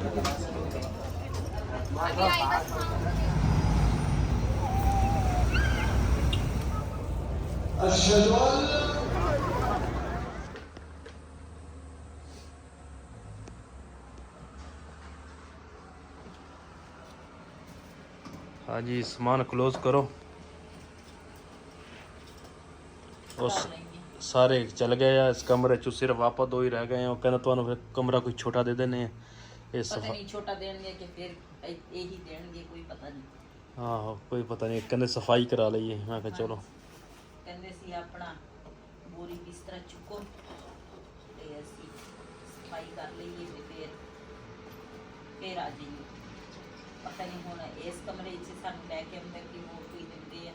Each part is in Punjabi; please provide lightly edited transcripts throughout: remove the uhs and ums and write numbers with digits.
हाँ जी, सामान क्लोज करो। उस सारे चल गए आ इस कमरे चो, सिर्फ आप दो ही रह गए हैं। कहना तो फिर कमरा कोई छोटा दे देने पता नहीं छोटा देंगे कि फिर यही देंगे, कोई पता नहीं। हाँ कोई पता नहीं, कहने सफाई करा लीए। मैं कहा चलो कहते सी अपना बोरी बिस्तरा चुको ते असी सफाई कर लीए ते फिर आ जाइए। पता नहीं हुण इस कमरे च सानूं लैके अंदर कि होर कोई दिंदे आ।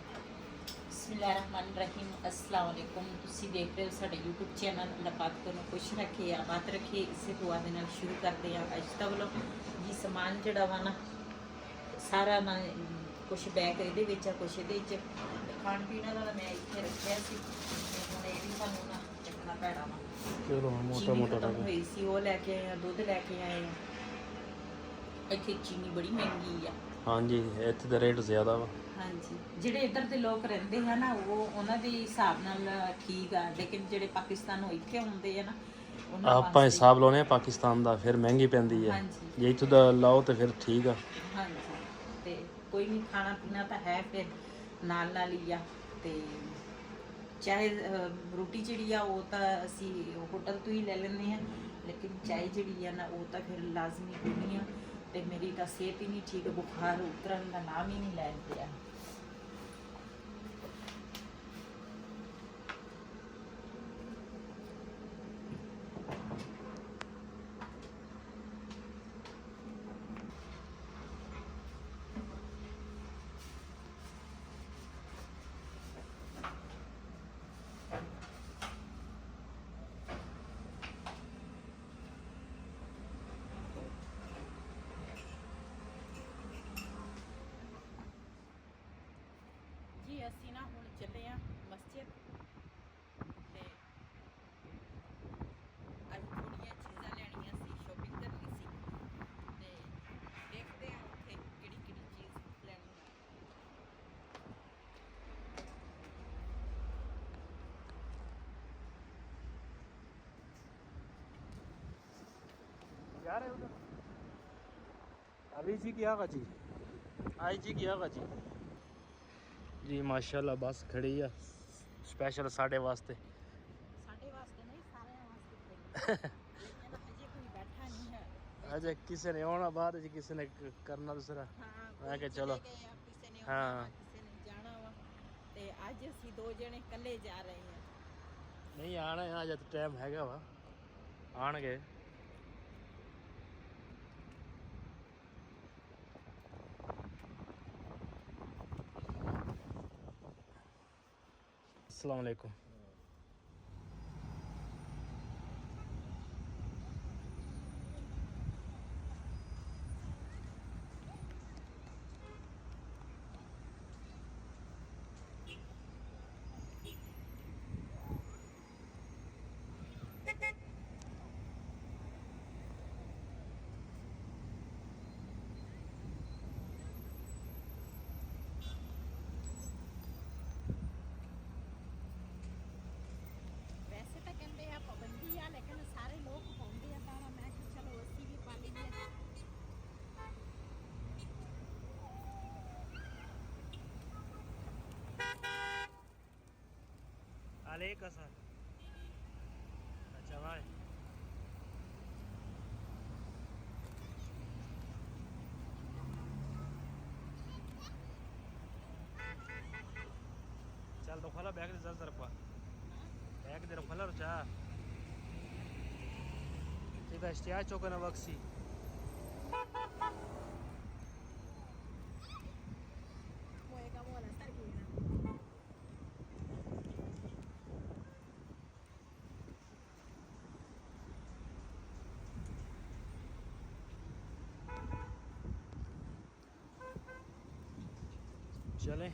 बिस्मिल्लाहिर्रहमानिर्रहीम, अस्सलाम वालेकुम। तुसीं देख रहे हो साडे यूट्यूब चैनल। अल्लाह पाक तुहानूं खुश रखे, आबाद रखे। इसे दुआ दे नाल शुरू करते हैं अज दा व्लॉग जी। समान जिहड़ा वा ना सारा ना कुछ बैग इहदे विच आ, कुछ इहदे च खाण पीण वाला मैं इत्थे रखिया सी। हुण इह वी सानूं ना चकना पैणा वा। चलो मोटा चीनी मोटा खत्म होई सी, वो लैके आए आ। दुੱਧ लैके आए आ। ਇੱਥੇ ਚੀਨੀ ਬੜੀ ਮਹਿੰਗੀ ਆ। ਹਾਂਜੀ ਇੱਥੇ ਦਾ ਰੇਟ ਜ਼ਿਆਦਾ ਵਾ। ਹਾਂਜੀ, ਜਿਹੜੇ ਇੱਧਰ ਦੇ ਲੋਕ ਰਹਿੰਦੇ ਆ ਨਾ ਉਹ ਉਹਨਾਂ ਦੇ ਹਿਸਾਬ ਨਾਲ ਠੀਕ ਆ, ਲੇਕਿਨ ਜਿਹੜੇ ਪਾਕਿਸਤਾਨੋਂ ਇੱਥੇ ਆਉਂਦੇ ਆ ਨਾ ਉਹਨਾਂ ਆਪਾਂ ਹਿਸਾਬ ਲਾਉਣੇ ਆ ਪਾਕਿਸਤਾਨ ਦਾ, ਫਿਰ ਮਹਿੰਗੀ ਪੈਂਦੀ ਹੈ। ਹਾਂਜੀ ਜੇ ਇੱਥੋਂ ਦਾ ਲਾਓ ਤਾਂ ਫਿਰ ਠੀਕ ਆ। ਹਾਂਜੀ, ਤੇ ਕੋਈ ਨਹੀਂ, ਖਾਣਾ ਪੀਣਾ ਤਾਂ ਹੈ ਫਿਰ ਨਾਲ ਨਾਲ ਹੀ ਆ। ਤੇ ਚਾਹੇ ਰੋਟੀ ਜਿਹੜੀ ਆ ਉਹ ਤਾਂ ਅਸੀਂ ਹੋਟਲ ਤੋਂ ਹੀ ਲੈ ਲੈਂਦੇ ਹਾਂ, ਲੇਕਿਨ ਚਾਹ ਜਿਹੜੀ ਆ ਨਾ ਉਹ ਤਾਂ ਫਿਰ ਲਾਜ਼ਮੀ ਪੀਣੀ ਆ। ਤੇ ਮੇਰੀ ਤਾਂ ਸਿਹਤ ਹੀ ਨਹੀਂ ਠੀਕ, ਬੁਖਾਰ ਉਤਰਨ ਦਾ ਨਾਮ ਹੀ ਨਹੀਂ ਲੈ ਰਿਹਾ। ਜੀ ਅਸੀਂ ਨਾ ਹੁਣ ਚੱਲੇ ਆ ਮਸਜਿਦ ਤੇ ਅੱਜ ਥੋੜੀਆਂ ਚੀਜ਼ਾਂ ਲੈਣੀਆਂ ਸੀ, ਸ਼ੋਪਿੰਗ ਕਰਨੀ ਸੀ ਤੇ ਦੇਖਦੇ ਆ ਉੱਥੇ ਕਿਹੜੀ ਕਿਹੜੀ ਚੀਜ਼ ਲੈਣੀ ਹੈ। यार अभी जी क्या जी आई जी क्या जी जी माशाल्लाह बस खड़ी है स्पेशल साढ़े वास्ते। ਸਾਡੇ ਵਾਸਤੇ ਨਹੀਂ, ਸਾਰਿਆਂ ਵਾਸਤੇ ਖੜੀ ਲੇਕਿਨ ਅਜੇ ਕੋਈ ਬੈਠਾ ਨਹੀਂ ਹੈ। अजय किसी ने आना बाद किसी ने करना दूसरा। ਹਾਂ, मैं ਕੋਈ क्या चलो ਚਲੇ ਗਏ ਆ, ਕਿਸੇ ਨੇ हाँ ਆਉਣਾ ਵਾ, ਕਿਸੇ ਨੇ ਜਾਣਾ ਵਾ ਤੇ ਅੱਜ ਅਸੀਂ ਦੋ ਜਣੇ ਇਕੱਲੇ ਜਾ ਰਹੇ ਹਾਂ। नहीं आना है अज तो टाइम हैगा वा आन गए। अस्सलाम वालेकुम। ਵੈਸੇ ਤਾਂ ਕਹਿੰਦੇ ਆ ਪਾਬੰਦੀ ਆ, ਲੇਕਿਨ ਸਾਰੇ ਲੋਕ ਪਾਉਂਦੇ ਆ ਤਾਂ ਮੈਂ ਕਿਹਾ ਚਲੋ ਅਸੀਂ ਵੀ ਪਾ ਲਈਏ। अलैका सर अच्छा भाई चल तो खोला बैग जरा जरा पा बैग दे खोला चा ठीक है स्टिया चौकना बक्सी होएगा वो वाला सर की ना। चलें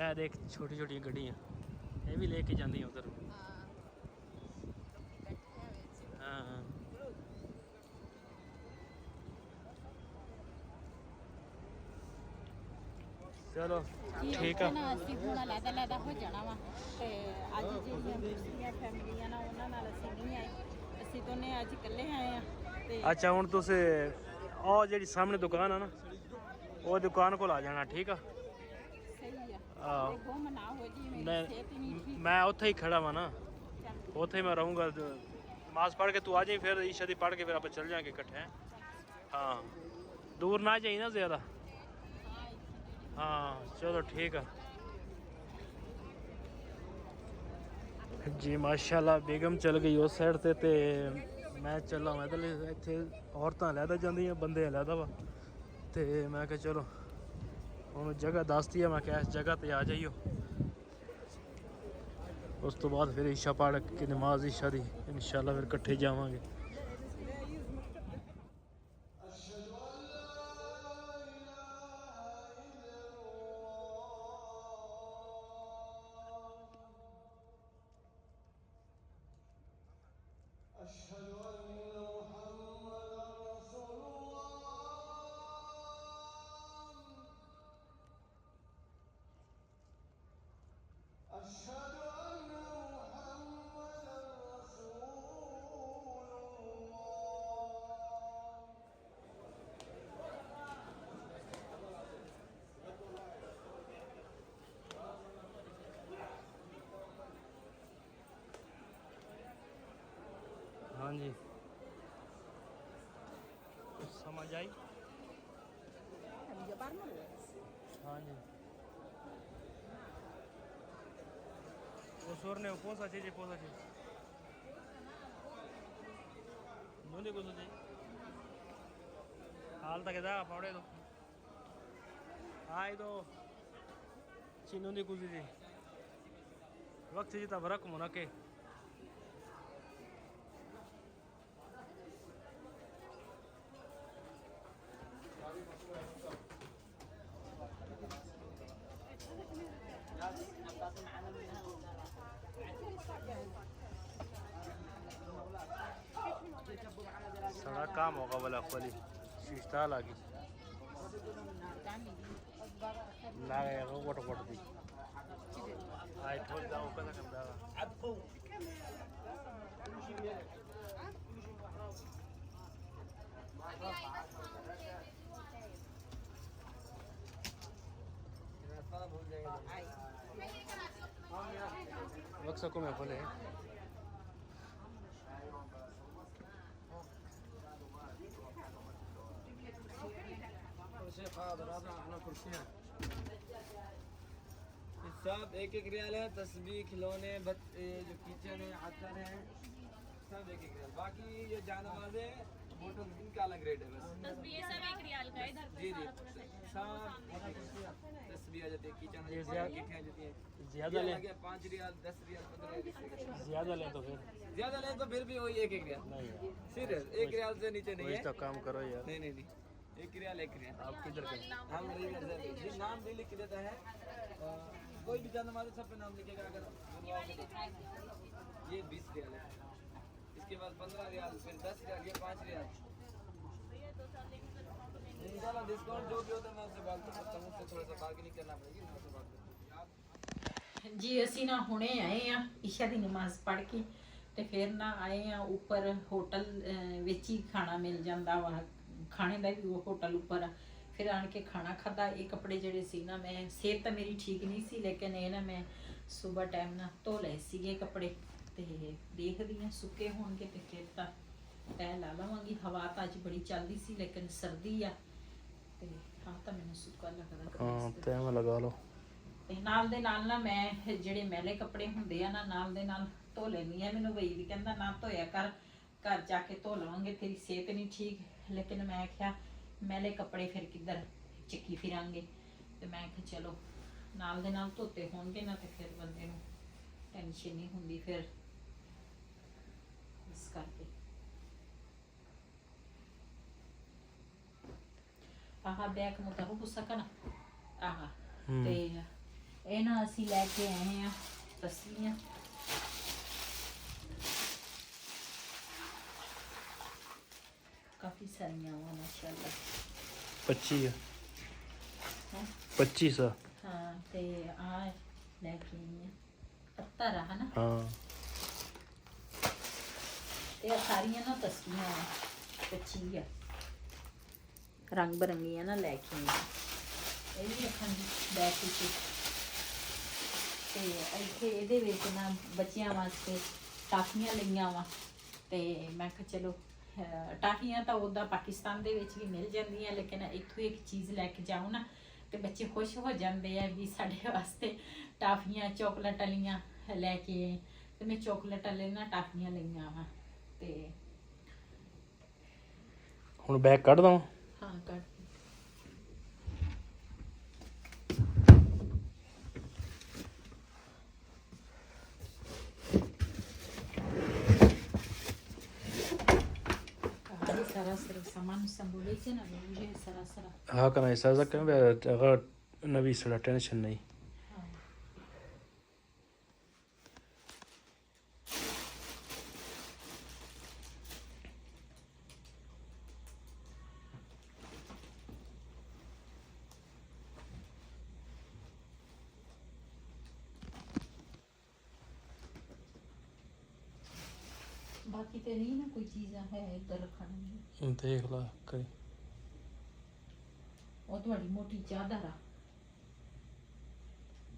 ਇਹ ਦੇਖ ਛੋਟੀ ਛੋਟੀਆਂ ਗੱਡੀਆਂ ਇਹ ਵੀ ਲੈ ਕੇ ਜਾਂਦੀਆਂ ਉਧਰ। ਹਾਂ ਲੋਕੀ ਬੈਠੇ ਆ ਵਿੱਚ। ਹਾਂ ਚਲੋ ਠੀਕ ਆ। ਨਾ ਅਸੀਂ ਹੁਣ ਲੈਦਾ ਹੋ ਜਾਣਾ ਵਾ ਤੇ ਅੱਜ ਜਿਹੜੀਆਂ ਦੂਸਰੀਆਂ ਫੈਮਲੀਆਂ ਨਾਲ ਉਹਨਾਂ ਨਾਲ ਅਸੀਂ ਨਹੀਂ ਆਏ, ਅਸੀਂ ਦੋਨੇ ਅੱਜ ਇਕੱਲੇ ਆਏ ਆ ਤੇ ਅੱਛਾ ਹੁਣ ਤੁਸੀਂ ਉਹ ਜਿਹੜੀ ਸਾਹਮਣੇ ਦੁਕਾਨ ਆ ਨਾ ਉਹ ਦੁਕਾਨ ਕੋਲ ਆ ਜਾਣਾ ਠੀਕ ਆ। ਸਹੀ ਆ ਆਹ, ਤੇ ਗੁੰਮ ਨਾ ਹੋ ਜੀ, ਮੇਰੀ ਮੈਂ ਸਿਹਤ ਹੀ ਨਹੀਂ ਠੀਕ। ਮੈਂ ਉੱਥੇ ਹੀ ਖੜਾ ਵਾਂ ਨਾ, ਚੱਲ ਉੱਥੇ ਹੀ ਮੈਂ ਰਹੂੰਗਾ। ਨਮਾਜ਼ ਪੜ੍ਹ ਕੇ ਤੂੰ ਆ ਜਾਈਂ, ਫਿਰ ਈਸ਼ਾ ਦੀ ਪੜ੍ਹ ਕੇ ਫਿਰ ਆਪਾਂ ਚੱਲ ਜਾਾਂਗੇ ਇਕੱਠੇ ਹੈਂ। ਹਾਂ ਦੂਰ ਨਾ ਜਾਈ ਨਾ ਜ਼ਿਆਦਾ। ਹਾਂ ਇੱਥੇ ਹਾਂ ਚਲੋ ਠੀਕ ਆ ਜੀ। ਮਾਸ਼ਾਅੱਲਾ ਬੇਗਮ ਚਲ ਗਈ ਉਸ ਸਾਈਡ ਤੇ ਮੈਂ ਚੱਲਾਂ ਮੈਂ ਇੱਥੇ ਔਰਤਾਂ ਲੈਦਾ ਜਾਂਦੀਆਂ ਬੰਦੇ ਲੈਦਾ ਵਾ ਤੇ ਮੈਂ ਕਿਹਾ ਚਲੋ ਉਹਨੂੰ ਜਗ੍ਹਾ ਦੱਸਤੀ ਆ, ਮੈਂ ਕਿਹਾ ਇਸ ਜਗ੍ਹਾ ਤੇ ਆ ਜਾਈਓ। ਉਸ ਤੋਂ ਬਾਅਦ ਫਿਰ ਈਸ਼ਾ ਪੜ੍ਹ ਕੇ ਨਮਾਜ਼ ਈਸ਼ਾ ਦੀ ਇਨਸ਼ਾਅੱਲਾ ਫਿਰ ਇਕੱਠੇ ਜਾਵਾਂਗੇ। हाँ जी समझ आई। हाँ जी वो सुर ने कौन सा चाहिए नूनी को चाहिए हाल तक इधर पौड़े दो। हाँ ये तो नूनी कुछ जी वक्त जी तब रख मुना के सारा काम होगा वाला खोली शिश्ता लागी लागे रोबोट दी आई ठोल जाओ कदा कर दागा वक्त को मैं खोले सब एक एक रियाल है। तस्बीह खिलौने जो किचन है आतर है सब एक एक रियाल। बाकी ये जानवर है बोतल इनका अलग रेट है बस। तस्बीह सब 1 रियाल का है इधर पे जी जी सारा पूरा सेट। सब तस्बीह आ जाती है किचन ये आ जाती है जाती है ज्यादा ले 5 रियाल 10 रियाल 15 रियाल। ज्यादा ले तो फिर ज्यादा ले तो फिर भी वही एक एक रियाल नहीं यार सीरियस 1 रियाल से नीचे नहीं कुछ है। तो काम करो यार। नहीं नहीं नहीं 1 रियाल 1 रियाल। आप किधर के हम जी नाम भी लिख देता है। कोई भी जानवर सब पे नाम लिखेगा। अगर ये 20 रियाल है, इसके बाद 15 रियाल, फिर 10 रियाल, ये 5 रियाल। इंशाल्लाह डिस्काउंट जो भी होता है मैं आपसे बात कर सकता हूँ। उससे थोड़ा सा बार्गेनिंग करना पड़ेगी, मैं आपसे बात करूँगी। जी ਅਸੀਂ ਨਾ ਹੁਣੇ ਆਏ ਆ ਈਸ਼ਾ ਦੀ ਨਮਾਜ਼ ਪੜ੍ਹ ਕੇ ਤੇ ਫਿਰ ਨਾ ਆਏ ਆ ਉੱਪਰ ਹੋਟਲ ਵਿੱਚ ਹੀ ਖਾਣਾ ਮਿਲ ਜਾਂਦਾ ਵਾ। ਖਾਣੇ ਦਾ ਵੀ ਉਹ ਹੋਟਲ ਉੱਪਰ ਆ। ਫਿਰ ਆਣ ਕੇ ਖਾਣਾ ਖਾਦਾ। ਇਹ ਕੱਪੜੇ ਜਿਹੜੇ ਸੀ ਨਾ ਮੈਂ ਸਿਹਤ ਤਾਂ ਮੇਰੀ ਠੀਕ ਨਹੀਂ ਸੀ ਲੇਕਿਨ ਇਹ ਨਾ ਮੈਂ ਸਵੇਰ ਟਾਈਮ ਨਾ ਧੋ ਲਏ ਸੀਗੇ ਕੱਪੜੇ ਤੇ ਦੇਖਦੀ ਆ ਸੁੱਕੇ ਹੋਣਗੇ ਤੇ ਫਿਰ ਤਾਂ ਤੈਅ ਲਾ ਲਵਾਂਗੀ। ਹਵਾ ਤਾਂ ਅੱਜ ਬੜੀ ਚੱਲਦੀ ਸੀ ਲੇਕਿਨ ਸਰਦੀ ਆ ਤੇ ਹਾਂ ਤਾਂ ਮੈਨੂੰ ਸੁੱਕਾ ਲੱਗਦਾ। हाँ तय में लगा लो। ਤੇ ਨਾਲ ਦੇ ਨਾਲ ਨਾ ਮੈਂ ਜਿਹੜੇ ਮੈਲੇ ਕੱਪੜੇ ਹੁੰਦੇ ਆ ਨਾ ਨਾਲ ਦੇ ਨਾਲ ਧੋ ਲੈਂਦੀ ਆ। ਮੈਨੂੰ ਬਈ ਵੀ ਕਹਿੰਦਾ ਨਾ ਧੋਇਆ ਕਰ, ਘਰ ਜਾ ਕੇ ਧੋ ਲਵਾਂਗੇ, ਤੇਰੀ ਸਿਹਤ ਨਹੀਂ ਠੀਕ। ਲੇਕਿਨ ਮੈਂ ਆਖਿਆ ਮੈਲੇ ਕੱਪੜੇ ਫਿਰ ਕਿੱਧਰ ਚੱਕੀ ਫਿਰਾਂਗੇ ਤੇ ਮੈਂ ਕਿਹਾ ਚਲੋ ਨਾਲ ਦੇ ਨਾਲ ਧੋਤੇ ਹੋਣਗੇ ਨਾ ਤੇ ਫਿਰ ਬੰਦੇ ਨੂੰ ਟੈਨਸ਼ਨ ਨਹੀਂ ਹੁੰਦੀ ਫਿਰ ਇਸ ਕਰਕੇ। ਆਹ ਬੈਕ ਮੁਤਾਬਕ ਗੁੱਸਾ ਕਰਨਾ ਆਹ ਤੇ ਇਹ ਨਾ ਅਸੀਂ ਲੈ ਕੇ ਆਏ ਆ ਤਸਲੀਆਂ। ਕਾਫੀ ਸਾਰੀਆਂ ਵਾ ਮਾਸ਼ਾਅੱਲਾ। 25 ਆ, ਹੈਂ? 2500। ਹਾਂ ਤੇ ਆ ਲੈ ਕੇ ਆਈ ਆ 70 ਆ ਹਨਾ। ਹਾਂ ਤੇ ਆਹ ਸਾਰੀਆਂ ਨਾ ਤਸਲੀਆਂ ਆ 25 ਆ, ਰੰਗ ਬਰੰਗੀਆਂ ਨਾ ਲੈ ਕੇ ਆਈ ਆ। ਇਹ ਵੀ ਰੱਖਾਂਗੀ ਬੈਗ ਵਿੱਚ। ਤੇ ਇੱਥੇ ਇਹਦੇ ਵਿੱਚ ਨਾ ਬੱਚਿਆਂ ਵਾਸਤੇ ਟਾਫੀਆਂ ਲਈਆਂ ਵਾ। ਤੇ ਮੈਂ ਕਿਹਾ ਚਲੋ ਟਾਫੀਆਂ ਤਾਂ ਉੱਦਾਂ ਪਾਕਿਸਤਾਨ ਦੇ ਵਿੱਚ ਵੀ ਮਿਲ ਜਾਂਦੀਆਂ, ਲੇਕਿਨ ਇੱਥੋਂ ਇੱਕ ਚੀਜ਼ ਲੈ ਕੇ ਜਾਓ ਨਾ ਤੇ ਬੱਚੇ ਖੁਸ਼ ਹੋ ਜਾਂਦੇ ਆ ਵੀ ਸਾਡੇ ਵਾਸਤੇ ਟਾਫੀਆਂ ਚੋਕਲੇਟ ਵਾਲੀਆਂ ਲੈ ਕੇ ਆਏ। ਤੇ ਮੈਂ ਚੋਕਲੇਟ ਵਾਲੇ ਨਾ ਟਾਫੀਆਂ ਲਈਆਂ ਵਾ। ਤੇ ਹੁਣ ਬੈਗ ਕੱਢ ਦਵਾਂ? ਹਾਂ ਕੱਢ। सारा सामान संभोले से ना मुझे सारा सारा ها كان يسازك كان غير النبي صلى الله عليه وسلم. बाकी तो नहीं ना कोई चीज़ है इधर रखने। देख ला करी ਉਹ ਤੁਹਾਡੀ ਮੋਟੀ ਚਾਦਰ ਆ।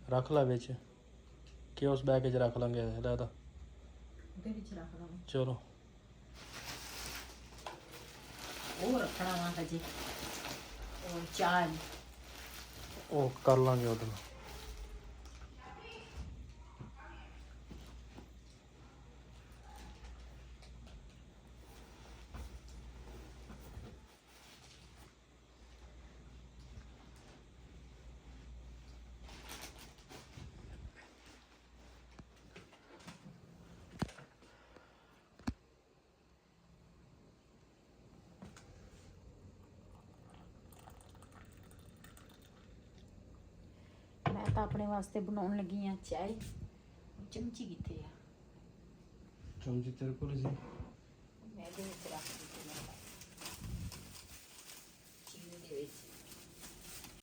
ਰੱਖ ਲਾ ਵਿੱਚ ਕਿ ਉਸ ਬੈਗ 'ਚ ਰੱਖ ਲਾਂਗੇ ਲੈ ਤਾਂ ਉਹਦੇ ਵਿੱਚ ਰੱਖ ਲਵਾਂ। ਚਲੋ ਉਹ ਰੱਖਣਾ ਵਾ ਹਜੇ। ਉਹ ਚਾਹ ਉਹ ਕਰ ਲਾਂਗੇ ਉਹਦੇ ਨਾਲ। ਮੈਂ ਤਾਂ ਆਪਣੇ ਵਾਸਤੇ ਬਣਾਉਣ ਲੱਗੀ ਆ ਚਾਹ। ਚਮਚੀ ਕਿੱਥੇ ਆ? ਚਮਚੀ ਤੇਰੇ ਕੋਲ ਸੀ। ਮੈਂ ਇਹਦੇ ਵਿੱਚ ਰੱਖ